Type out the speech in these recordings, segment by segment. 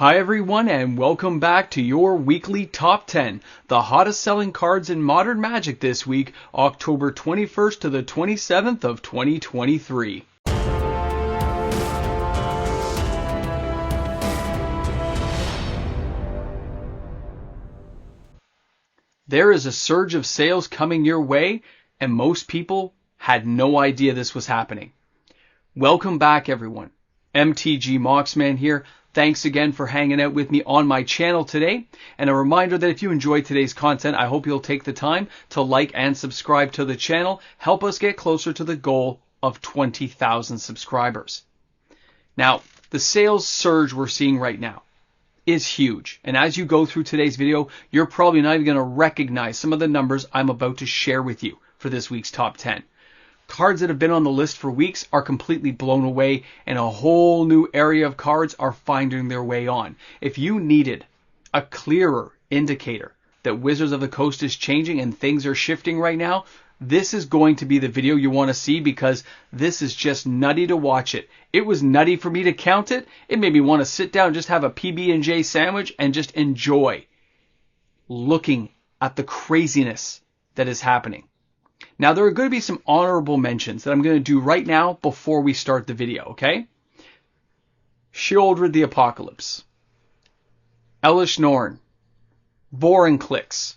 Hi everyone, and welcome back to your weekly top 10, the hottest selling cards in Modern Magic this week, October 21st to the 27th of 2023. There is a surge of sales coming your way, and most people had no idea this was happening. Welcome back everyone. MTG Moxman here. Thanks again for hanging out with me on my channel today. And a reminder that if you enjoyed today's content, I hope you'll take the time to like and subscribe to the channel. Help us get closer to the goal of 20,000 subscribers. Now, the sales surge we're seeing right now is huge. And as you go through today's video, you're probably not even going to recognize some of the numbers I'm about to share with you for this week's top 10. Cards that have been on the list for weeks are completely blown away, and a whole new area of cards are finding their way on. If you needed a clearer indicator that Wizards of the Coast is changing and things are shifting right now, this is going to be the video you want to see, because this is just nutty to watch it. It was nutty for me to count it. It made me want to sit down, just have a PB&J sandwich and just enjoy looking at the craziness that is happening. Now, there are going to be some honorable mentions that I'm going to do right now before we start the video, okay? Sheoldred the Apocalypse, Elish Norn, Vorinclex, a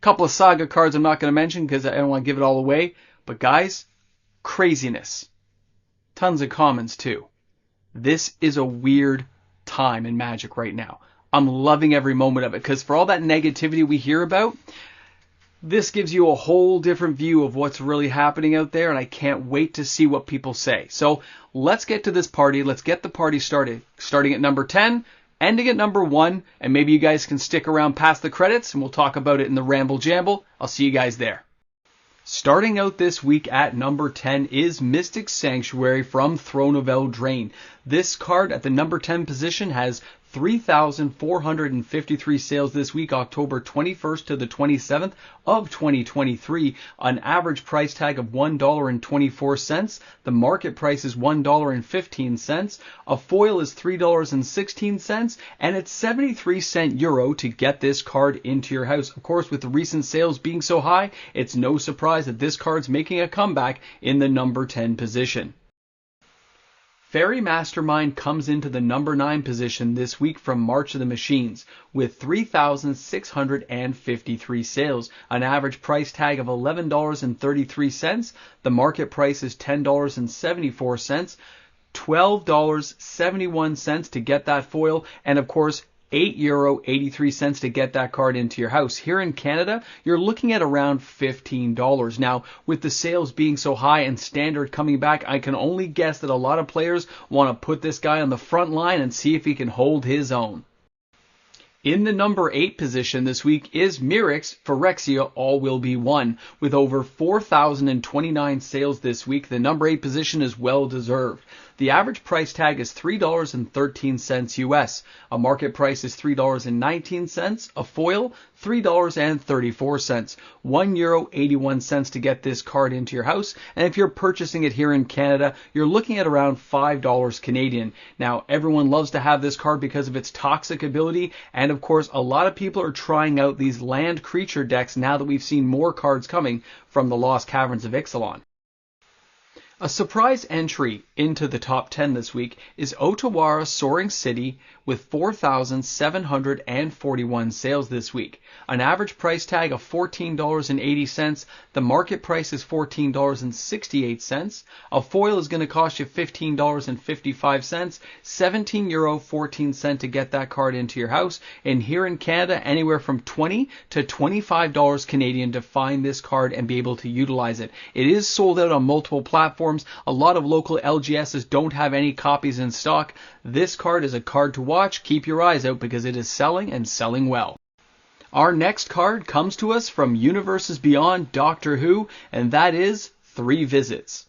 couple of Saga cards I'm not going to mention because I don't want to give it all away. But guys, craziness. Tons of commons too. This is a weird time in Magic right now. I'm loving every moment of it, because for all that negativity we hear about, this gives you a whole different view of what's really happening out there, and I can't wait to see what people say. So let's get to this party. Let's get the party started. Starting at number 10, ending at number 1, and maybe you guys can stick around past the credits, and we'll talk about it in the Ramble Jamble. I'll see you guys there. Starting out this week at number 10 is Mystic Sanctuary from Throne of Eldraine. This card at the number 10 position has 3,453 sales this week, October 21st to the 27th of 2023. An average price tag of $1.24. The market price is $1.15. A foil is $3.16, and it's 73-cent euro to get this card into your house. Of course, with the recent sales being so high, it's no surprise that this card's making a comeback in the number 10 position. Fairy Mastermind comes into the number 9 position this week from March of the Machines with 3,653 sales, an average price tag of $11.33. The market price is $10.74, $12.71 to get that foil, and of course €8.83 to get that card into your house. Here in Canada, you're looking at around $15. Now, with the sales being so high and Standard coming back, I can only guess that a lot of players want to put this guy on the front line and see if he can hold his own. In the number 8 position this week is Mirik's Phyrexia All Will Be One. With over 4,029 sales this week, the number 8 position is well deserved. The average price tag is $3.13 US. A market price is $3.19. A foil, $3.34. €1.81 to get this card into your house. And if you're purchasing it here in Canada, you're looking at around $5 Canadian. Now, everyone loves to have this card because of its toxic ability. And of course, a lot of people are trying out these land creature decks now that we've seen more cards coming from the Lost Caverns of Ixalan. A surprise entry into the top 10 this week is Otawara Soaring City with 4,741 sales this week. An average price tag of $14.80. The market price is $14.68. A foil is going to cost you $15.55. €17.14 to get that card into your house. And here in Canada, anywhere from $20 to $25 Canadian to find this card and be able to utilize it. It is sold out on multiple platforms. A lot of local LGSs don't have any copies in stock. This card is a card to watch. Keep your eyes out because it is selling and selling well. Our next card comes to us from Universes Beyond Doctor Who, and that is 3 Visits.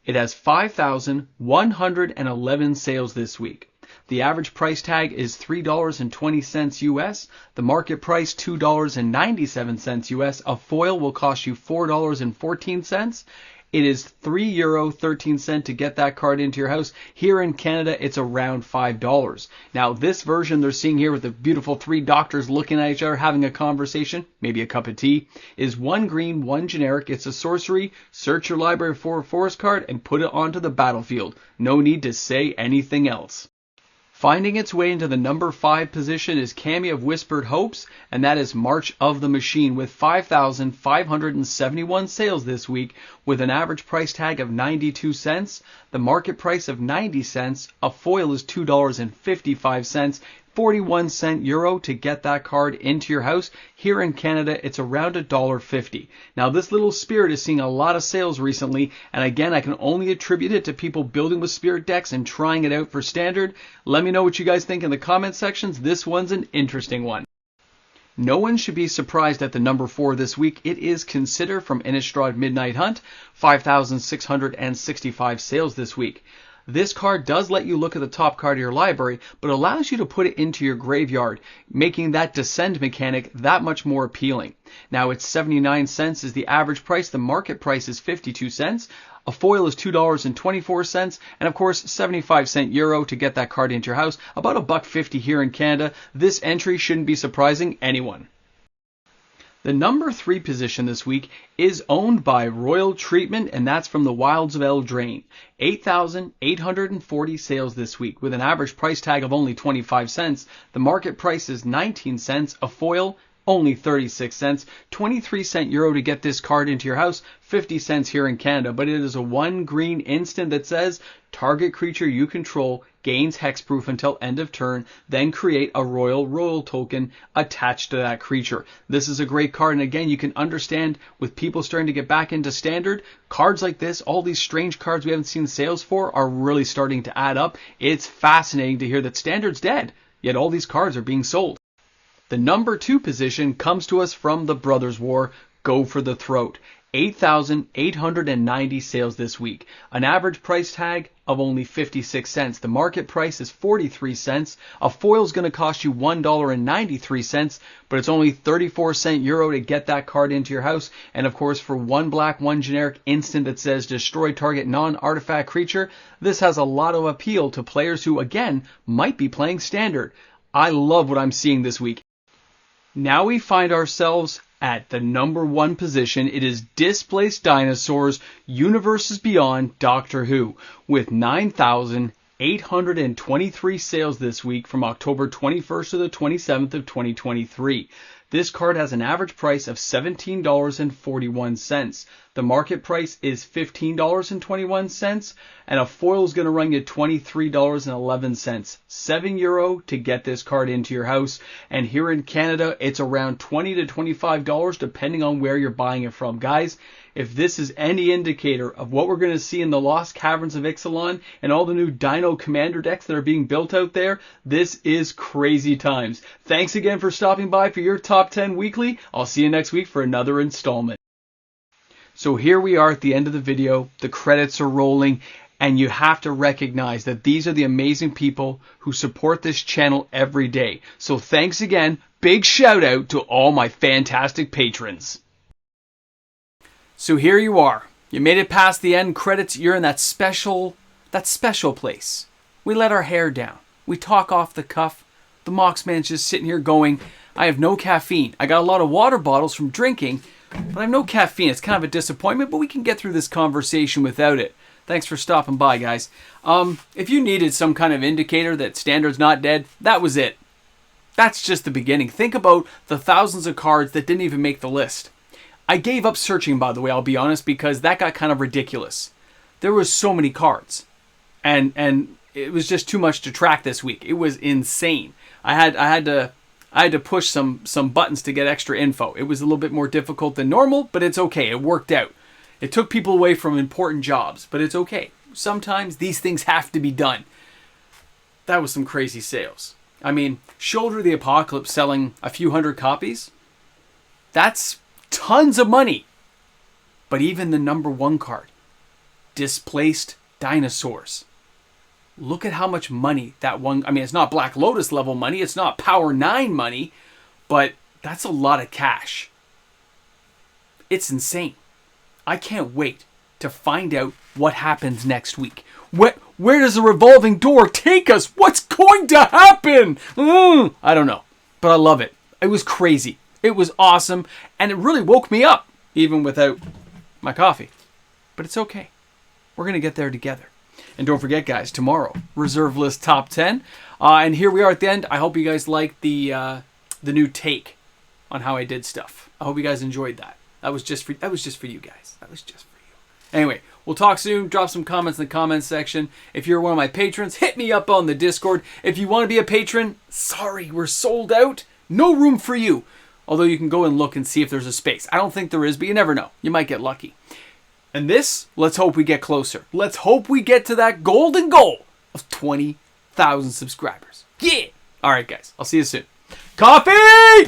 It has 5,111 sales this week. The average price tag is $3.20 US. The market price $2.97 US. A foil will cost you $4.14. It is €3.13 to get that card into your house. Here in Canada, it's around $5. Now, this version they're seeing here with the beautiful three doctors looking at each other, having a conversation, maybe a cup of tea, is one green, one generic. It's a sorcery. Search your library for a forest card and put it onto the battlefield. No need to say anything else. Finding its way into the number 5 position is Cameo of Whispered Hopes, and that is March of the Machine with 5,571 sales this week with an average price tag of 92 cents, the market price of 90 cents, a foil is $2.55, 41-cent euro to get that card into your house. Here in Canada, it's around $1.50. Now, this little spirit is seeing a lot of sales recently, and again, I can only attribute it to people building with spirit decks and trying it out for standard. Let me know what you guys think in the comment sections. This one's an interesting one. No one should be surprised at the number 4 this week. It is Consider from Innistrad Midnight Hunt, 5,665 sales this week. This card does let you look at the top card of your library, but allows you to put it into your graveyard, making that descend mechanic that much more appealing. Now, it's 79 cents is the average price. The market price is 52 cents. A foil is $2.24, and of course, 75-cent euro to get that card into your house. About $1.50 here in Canada. This entry shouldn't be surprising anyone. The number 3 position this week is owned by Royal Treatment, and that's from the Wilds of Eldraine. 8,840 sales this week with an average price tag of only 25 cents. The market price is 19 cents. A foil, only 36 cents. 23-cent euro to get this card into your house. 50 cents here in Canada, but it is a 1 green instant that says target creature you control gains hexproof until end of turn, then create a royal token attached to that creature. This is a great card, and again, you can understand with people starting to get back into standard, cards like this, all these strange cards we haven't seen sales for, are really starting to add up. It's fascinating to hear that standard's dead, yet all these cards are being sold. The number 2 position comes to us from the Brothers War, Go for the Throat. 8,890 sales this week. An average price tag of only 56 cents. The market price is 43 cents. A foil is going to cost you $1.93, but it's only 34-cent euro to get that card into your house. And of course, for 1 black, 1 generic instant that says destroy target non-artifact creature, this has a lot of appeal to players who, again, might be playing standard. I love what I'm seeing this week. Now we find ourselves at the number 1 position. It is Displaced Dinosaurs, Universes Beyond Doctor Who, with 9,823 sales this week from October 21st to the 27th of 2023. This card has an average price of $17.41. The market price is $15.21, and a foil is going to run you $23.11. €7 to get this card into your house. And here in Canada, it's around $20 to $25 depending on where you're buying it from. Guys, if this is any indicator of what we're going to see in the Lost Caverns of Ixalan and all the new Dino Commander decks that are being built out there, this is crazy times. Thanks again for stopping by for your Top 10 Weekly. I'll see you next week for another installment. So here we are at the end of the video. The credits are rolling, and you have to recognize that these are the amazing people who support this channel every day. So thanks again. Big shout out to all my fantastic patrons. So here you are. You made it past the end credits. You're in that special place. We let our hair down. We talk off the cuff. The Moxman's just sitting here going, I have no caffeine. I got a lot of water bottles from drinking, but I have no caffeine. It's kind of a disappointment, but we can get through this conversation without it. Thanks for stopping by, guys. If you needed some kind of indicator that Standard's not dead, that was it. That's just the beginning. Think about the thousands of cards that didn't even make the list. I gave up searching, by the way, I'll be honest, because that got kind of ridiculous. There was so many cards, and it was just too much to track this week. It was insane. I had to push some buttons to get extra info. It was a little bit more difficult than normal, but it's okay. It worked out. It took people away from important jobs, but it's okay. Sometimes these things have to be done. That was some crazy sales. I mean, Shoulder of the Apocalypse selling a few hundred copies, that's tons of money. But even the number 1 card, Displaced Dinosaurs. Look at how much money that one... I mean, it's not Black Lotus level money. It's not Power 9 money. But that's a lot of cash. It's insane. I can't wait to find out what happens next week. Where does the revolving door take us? What's going to happen? I don't know, but I love it. It was crazy. It was awesome, and it really woke me up, even without my coffee. But it's okay. We're going to get there together. And don't forget, guys, tomorrow, Reserve List Top 10. And here we are at the end. I hope you guys liked the new take on how I did stuff. I hope you guys enjoyed that. That was just for you guys. That was just for you. Anyway, we'll talk soon. Drop some comments in the comments section. If you're one of my patrons, hit me up on the Discord. If you want to be a patron, sorry, we're sold out. No room for you. Although you can go and look and see if there's a space. I don't think there is, but you never know. You might get lucky. And this, let's hope we get closer. Let's hope we get to that golden goal of 20,000 subscribers. Yeah! All right, guys. I'll see you soon. Coffee!